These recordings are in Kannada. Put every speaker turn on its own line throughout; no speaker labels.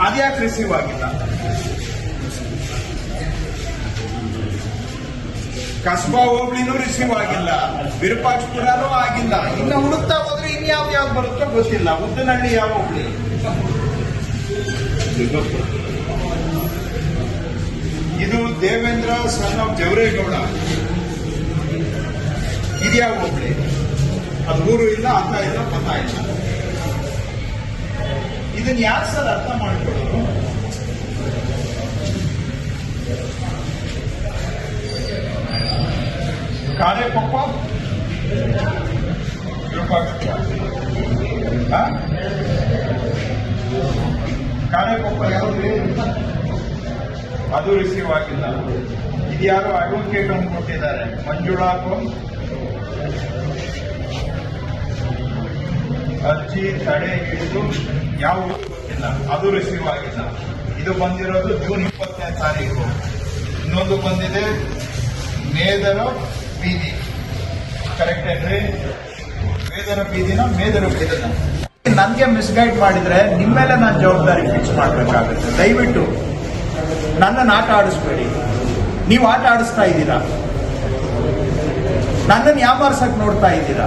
ಅದ್ಯಾಕೆ ರಿಸೀವ್ ಆಗಿಲ್ಲ? ಕಸ್ಬಾ ಹೋಗ್ಲಿನೂ ರಿಸೀವ್ ಆಗಿಲ್ಲ, ವಿರೂಪಾಕ್ಷಪುರನೂ ಆಗಿಲ್ಲ. ಇನ್ನು ಹುಡುಕ್ತಾ ಹೋದ್ರೆ ಇನ್ಯಾವ್ದು ಬರುತ್ತೋ ಗೊತ್ತಿಲ್ಲ. ಉದ್ದನಹಳ್ಳಿ ಯಾವ ಹೋಗ್ಲಿ? ಇದು ದೇವೇಂದ್ರ ಸನ್ ಆಫ್ ಜವರೇಗೌಡ. ಇದ್ಯಾವ ಹೋಗ್ಲಿ? ಅದು ಊರು ಇಲ್ಲ, ಅರ್ಥ ಇಲ್ಲ, ಪಥ ಇಲ್ಲ. ಇದನ್ನ ಯಾಕೆ ಸರ್ ಅರ್ಥ ಮಾಡ್ಕೊಳ್ಳೋದು? ಕಾರೆಕೊಪ್ಪ ಕಾರೆಕೊಪ್ಪ ಯಾವ್ದು? ಅದು ರಿಸೀವ್ ಆಗಿಲ್ಲ. ಇದ್ಯಾರು ಅಡ್ವೊಕೇಟ್ ಅಂತ ಕೊಟ್ಟಿದ್ದಾರೆ, ಮಂಜುಳಾ ಅರ್ಜಿ ತಡೆ ಹಿಡಿದು ಯಾವ ಗೊತ್ತಿಲ್ಲ, ಅದು ರಿಸೀವ್ ಆಗಿಲ್ಲ. ಇದು ಬಂದಿರೋದು ಜೂನ್ 20ನೇ ತಾರೀಕು. ಇನ್ನೊಂದು ಬಂದಿದೆ ಮೇದರ ಬೀದಿ, ಕರೆಕ್ಟ್ ಏನ್ರಿ? ಮೇದರ ಬೀದಿನ ಮೇದರ ಬೀದಿನ. ನನ್ಗೆ ಮಿಸ್ಗೈಡ್ ಮಾಡಿದ್ರೆ ನಿಮ್ಮ ಮೇಲೆ ನಾನು ಜವಾಬ್ದಾರಿ ಫಿಕ್ಸ್ ಮಾಡಬೇಕಾಗುತ್ತೆ. ದಯವಿಟ್ಟು ನನ್ನನ್ನು ಆಟ ಆಡಿಸ್ಬೇಡಿ. ನೀವು ಆಟ ಆಡಿಸ್ತಾ ಇದ್ದೀರಾ, ನನ್ನನ್ನು ಯಾಮಾರ್ಸಕ್ ನೋಡ್ತಾ ಇದ್ದೀರಾ.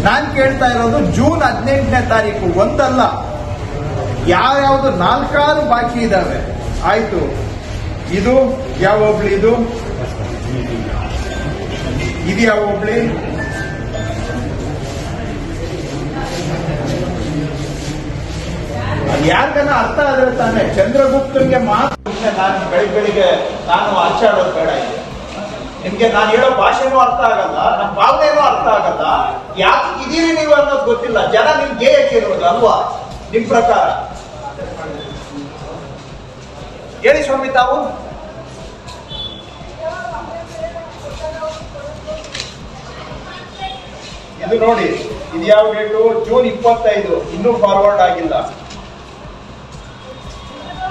ನಾನು ಕೇಳ್ತಾ ಇರೋದು ಜೂನ್ 18ನೇ ತಾರೀಕು ಒಂದಲ್ಲ, ಯಾವ್ಯಾವುದು 4 ಬಾಕಿ ಇದಾವೆ. ಆಯ್ತು, ಇದು ಯಾವ ಹೋಬ್ಳಿ? ಇದು ಯಾವ ಹೋಬ್ಳಿ? ಯಾರಿಗನ ಅರ್ಥ ಆದ್ರೆ ತಾನೆ. ಚಂದ್ರಗುಪ್ತನ್ಗೆ ಮಾತ್ರ ನಾನು ಬೆಳಿಗ್ಗೆ ನಾನು ಆಚಾಡೋದು ಬೇಡ ಇದೆ. ನಿಮ್ಗೆ ನಾನು ಹೇಳೋ ಭಾಷೆನೂ ಅರ್ಥ ಆಗಲ್ಲ, ನಮ್ಮ ಭಾವನೆನೂ ಅರ್ಥ ಆಗಲ್ಲ. ಯಾಕೆ ಇದೀರಿ ನೀವು ಅನ್ನೋದು ಗೊತ್ತಿಲ್ಲ. ಜನ ನಿಮ್ಗೆ ಇರೋದು ಅಲ್ವಾ? ನಿಮ್ ಪ್ರಕಾರ ಹೇಳಿ ಸ್ವಾಮಿ ತಾವು. ಇದು ನೋಡಿ, ಇದು ಯಾವ ಡೇಟು? ಜೂನ್ 25, ಇನ್ನೂ ಫಾರ್ವರ್ಡ್ ಆಗಿಲ್ಲ.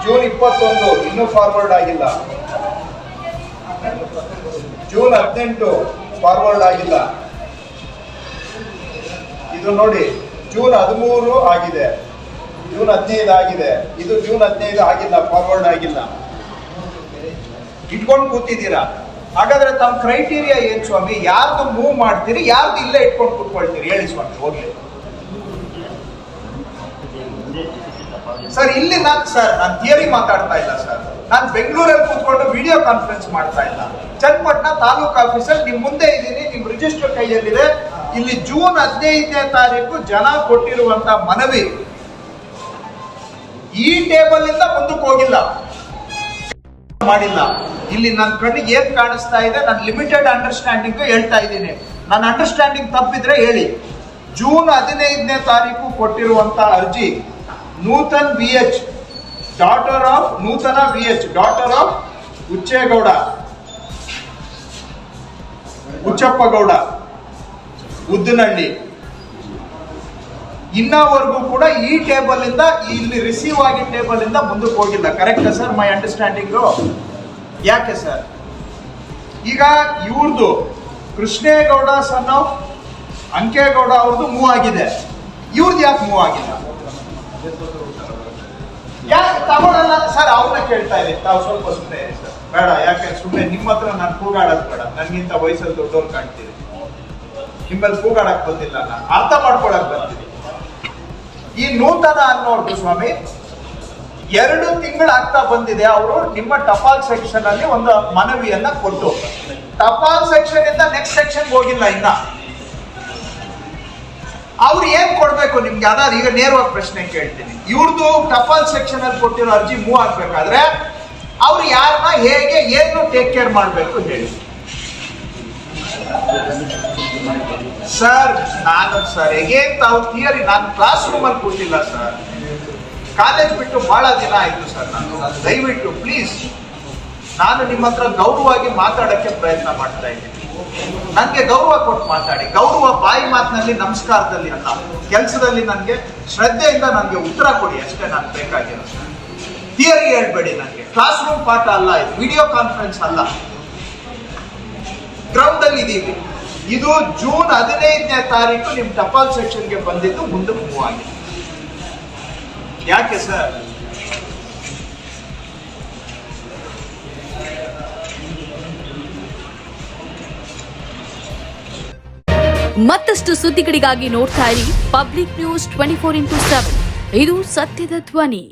ಜೂನ್ 21 ಇನ್ನೂ ಫಾರ್ವರ್ಡ್ ಆಗಿಲ್ಲ. ಜೂನ್ 18 ಫಾರ್ವರ್ಡ್ ಆಗಿಲ್ಲ. ಇದು ನೋಡಿ, ಜೂನ್ 13 ಆಗಿದೆ, ಜೂನ್ 15 ಆಗಿದೆ. ಇದು ಜೂನ್ 15 ಆಗಿಲ್ಲ, ಫಾರ್ವರ್ಡ್ ಆಗಿಲ್ಲ. ಇಟ್ಕೊಂಡು ಕೂತಿದ್ದೀರಾ. ಹಾಗಾದ್ರೆ ತಮ್ಮ ಕ್ರೈಟೀರಿಯಾ ಏನ್ ಸ್ವಾಮಿ? ಯಾರ್ದು ಮೂವ್ ಮಾಡ್ತೀರಿ, ಯಾರ್ದು ಇಲ್ಲೇ ಇಟ್ಕೊಂಡು ಕೂತ್ಕೊಳ್ತೀರಿ? ಹೇಳಿ ಸ್ವಾಮಿ, ಹೋಗ್ಲಿ. ಸರ್ ಇಲ್ಲಿ ನಾನು ಥಿಯರಿ ಮಾತಾಡ್ತಾ ಇಲ್ಲ ಸರ್. ನಾನು ಬೆಂಗಳೂರಲ್ಲಿ ಕೂತ್ಕೊಂಡು ವಿಡಿಯೋ ಕಾನ್ಫರೆನ್ಸ್ ಮಾಡ್ತಾ ಇಲ್ಲ. ಚನ್ನಪಟ್ಟಣ ತಾಲೂಕು ಆಫೀಸಲ್ಲಿ ನಿಮ್ ಮುಂದೆ ಇದ್ದೀನಿ, ನಿಮ್ ರಿಜಿಸ್ಟರ್ ಕೈಯಲ್ಲಿದೆ. ಇಲ್ಲಿ ಜೂನ್ 15ನೇ ತಾರೀಕು ಜನ ಕೊಟ್ಟಿರುವಂತ ಮನವಿ ಈ ಟೇಬಲ್ ಇಂದ ಮುಂದಕ್ಕೆ ಹೋಗಿಲ್ಲ, ಮಾಡಿಲ್ಲ. ಇಲ್ಲಿ ನನ್ನ ಕಣ್ಣಿಗೆ ಏನ್ ಕಾಣಿಸ್ತಾ ಇದೆ, ನನ್ನ ಲಿಮಿಟೆಡ್ ಅಂಡರ್ಸ್ಟ್ಯಾಂಡಿಂಗ್ ಹೇಳ್ತಾ ಇದ್ದೀನಿ. ನನ್ನ ಅಂಡರ್ಸ್ಟ್ಯಾಂಡಿಂಗ್ ತಪ್ಪಿದ್ರೆ ಹೇಳಿ. ಜೂನ್ 15ನೇ ತಾರೀಕು ಕೊಟ್ಟಿರುವಂತ ಅರ್ಜಿ ನೂತನ್ VH, ಡಾಟರ್ ಆಫ್ ನೂತನ VH, ಡಾಟರ್ ಆಫ್ ಉಚ್ಚೇಗೌಡ, ಉಚ್ಚಪ್ಪಗೌಡ, ಉದ್ದನಹಳ್ಳಿ. ಇನ್ನವರೆಗೂ ಕೂಡ ಈ ಟೇಬಲ್ ಇಂದ, ಇಲ್ಲಿ ರಿಸೀವ್ ಆಗಿ ಟೇಬಲ್ ಇಂದ ಮುಂದಕ್ಕೆ ಹೋಗಿಲ್ಲ. Correct sir? My understanding. ಯಾಕೆ ಸರ್? ಈಗ ಇವ್ರದ್ದು ಕೃಷ್ಣೇಗೌಡ ಸನ್ ಆಫ್ ಅಂಕೇಗೌಡ ಅವ್ರದ್ದು ಮೂವ್ ಆಗಿದೆ, ಇವ್ರದ್ದು ಯಾಕೆ ಮೂವ್ ಆಗಿಲ್ಲ? ಯಾಕೆ ತಗೊಳಲ್ಲ ಸರ್? ಅವ್ರನ್ನ ಕೇಳ್ತಾ ಇದ್ದೀನಿ. ತಾವು ಸ್ವಲ್ಪ ಸುಮ್ಮನೆ ಸರ್, ಬೇಡ. ಯಾಕೆ ಸುಮ್ಮನೆ ನಿಮ್ಮ ಹತ್ರ ನಾನು ಕೂಗಾಡೋದು ಬೇಡ. ನನ್ಗಿಂತ ವಯಸ್ಸಲ್ಲಿ ದೊಡ್ಡವ್ರು ಕಾಣ್ತೀರಿ. ನಿಮ್ಮಲ್ಲಿ ಕೂಗಾಡಕ್ ಬಂದಿಲ್ಲ, ನಾನು ಅರ್ಥ ಮಾಡ್ಕೊಳಕ್ ಬಂದಿದ್ದೀನಿ. ಈ ನೂತನ ಅನ್ನೋರ್ದು ಸ್ವಾಮಿ 2 ತಿಂಗಳು ಆಗ್ತಾ ಬಂದಿದೆ. ಅವರು ನಿಮ್ಮ ಟಪಾಲ್ ಸೆಕ್ಷನ್ ಅಲ್ಲಿ ಒಂದು ಮನವಿಯನ್ನ ಕೊಟ್ಟು, ಟಪಾಲ್ ಸೆಕ್ಷನ್ ಇಂದ ನೆಕ್ಸ್ಟ್ ಸೆಕ್ಷನ್ ಹೋಗಿಲ್ಲ ಇನ್ನ. ಅವ್ರು ಏನ್ ಕೊಡ್ಬೇಕು ನಿಮ್ಗೆ? ಅದಾದ ಈಗ ನೇರವಾಗಿ ಪ್ರಶ್ನೆ ಕೇಳ್ತೀನಿ. ಇವ್ರದ್ದು ಟಪಾಲ್ ಸೆಕ್ಷನ್ ಅಲ್ಲಿ ಕೊಟ್ಟಿರೋ ಅರ್ಜಿ ಮೂವ್ ಆಗ್ಬೇಕಾದ್ರೆ ಅವ್ರು ಯಾರನ್ನ ಹೇಗೆ ಏನು ಟೇಕ್ ಕೇರ್ ಮಾಡ್ಬೇಕು ಹೇಳಿ ಸರ್. ನಾನು ಸರ್ ಹೇಗೇನ್ ತಾವು ಥಿಯರಿ, ನಾನು ಕ್ಲಾಸ್ ರೂಮ್ ಅಲ್ಲಿ ಕೂತಿಲ್ಲ ಸರ್. ಕಾಲೇಜ್ ಬಿಟ್ಟು ಬಹಳ ದಿನ ಆಯ್ತು ಸರ್. ನಾನು ದಯವಿಟ್ಟು ಪ್ಲೀಸ್, ನಾನು ನಿಮ್ಮ ಹತ್ರ ಗೌರವವಾಗಿ ಮಾತಾಡಕ್ಕೆ ಪ್ರಯತ್ನ ಮಾಡ್ತಾ ಇದ್ದೀನಿ. ನನಗೆ ಗೌರವ ಕೊಟ್ಟು ಮಾತಾಡಿ. ಗೌರವ ಬಾಯಿ ಮಾತಿನಲ್ಲಿ, ನಮಸ್ಕಾರದಲ್ಲಿ ಅಲ್ಲ, ಕೆಲಸದಲ್ಲಿ ನನಗೆ ಶ್ರದ್ಧೆಯಿಂದ ನನಗೆ ಉತ್ತರ ಕೊಡಿ ಅಷ್ಟೇ. ನಾನು ಬೇಕಾಗಿರೋದು ಥಿಯರಿ ಹೇಳ್ಬೇಡಿ ನನಗೆ. ಕ್ಲಾಸ್ ರೂಮ್ ಪಾಠ ಅಲ್ಲ ಇದು, ವಿಡಿಯೋ ಕಾನ್ಫರೆನ್ಸ್ ಅಲ್ಲ, ಗ್ರೌಂಡ್ ಅಲ್ಲಿ ಇದೀವಿ. ಇದು ಜೂನ್ 15ನೇ ತಾರೀಕು ನಿಮ್ ಟಪಾಲ್ ಸೆಕ್ಷನ್ಗೆ ಬಂದಿದ್ದು, ಮುಂದಕ್ಕೆ ಮೂವ್ ಆಗಿದೆ. ಯಾಕೆ ಸರ್?
ಮತ್ತಷ್ಟು ಸುದ್ದಿಗಳಿಗಾಗಿ ನೋಡ್ತಾ ಇರಿ ಪಬ್ಲಿಕ್ ನ್ಯೂಸ್ 24x7. ಇದು ಸತ್ಯದ ಧ್ವನಿ.